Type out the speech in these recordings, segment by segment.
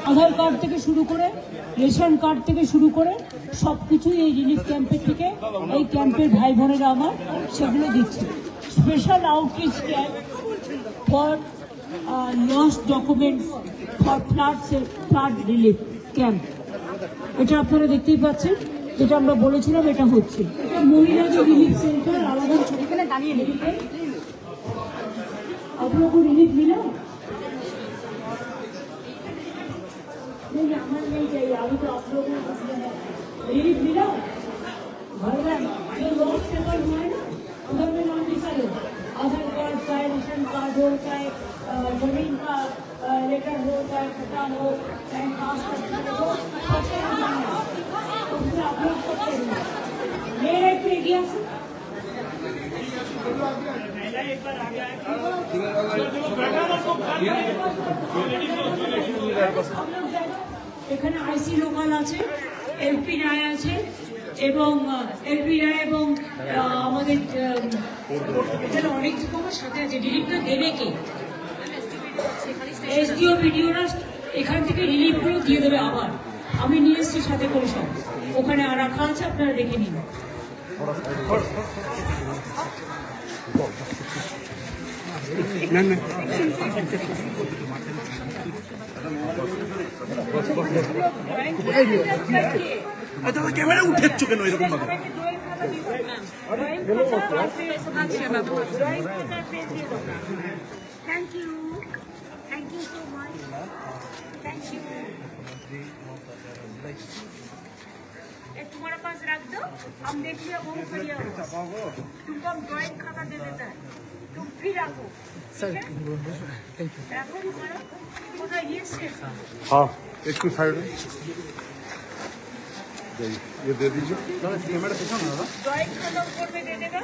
আধার card থেকে শুরু করে রেশন কার্ড থেকে শুরু করে সবকিছুই এই রিলিফ ক্যাম্পের থেকে এই ক্যাম্পের ভাই বোনেরা আমার সেগুলো দিচ্ছে। Special outreach camp for lost documents for flood relief camp, এটা আপনারা দেখতেই পাচ্ছেন। যেটা আমরা বলেছিলাম এটা হচ্ছে। এটা মহিলাদের রিলিফ সেন্টার আলাদা এখানে দাঁড়িয়ে নেবেন। আপনার রিলিফ মিলা আমার नहीं चाहिए, अभी तो आप लोगों को रिलीफ मिला भगवान जो लोग सेवा हुए ना उधर में नाम लिखा लो। आधार कार्ड चाहे रेशन कार्ड हो, चाहे जमीन का लेटर हो, चाहे पता हो, चाहे कास्ट सर्टिफिकेट हो, उसमें आप लोग सबसे मेरा एक एरिया से এখানে আইসি লোকাল আছে, এলপি রায় আছে এবং এলপি রায় এবং আমাদের এখানে অনেক রকমের সাথে আছে। রিলিফটা দেবে কে? এসডিও বিডিওরা এখান থেকে রিলিফগুলো দিয়ে দেবে। আবার আমি নিয়ে এসছি সাথে করে সব, ওখানে রাখা আছে, আপনারা দেখে নিন। ক্যামেরা উঠেছ কেন এরকম ভাবে? Thank you so much. Thank you. तुम्हारे पास रख दो, हम देख लिया वो बढ़िया होगा। तुमको हम ड्राइंग खाता दे देता है, तुम फिर रखो। रखो तुम्हारा पूरा ये से। हाँ एक साइड ये दे दीजिए। कैमरा दिखा ना ड्राइंग खाता ऊपर में दे देगा।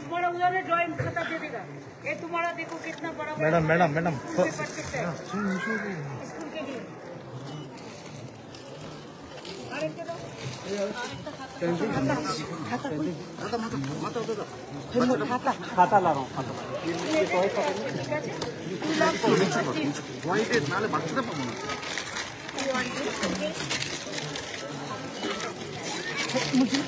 तुम्हारा उधर ड्राइंग खाता दे देगा। ये तुम्हारा देखो कितना बड़ा। मैडम स्कूल के लिए खाता ला रहा हूँ। নাহলে বাচ্চাটা পাবো না। मुझे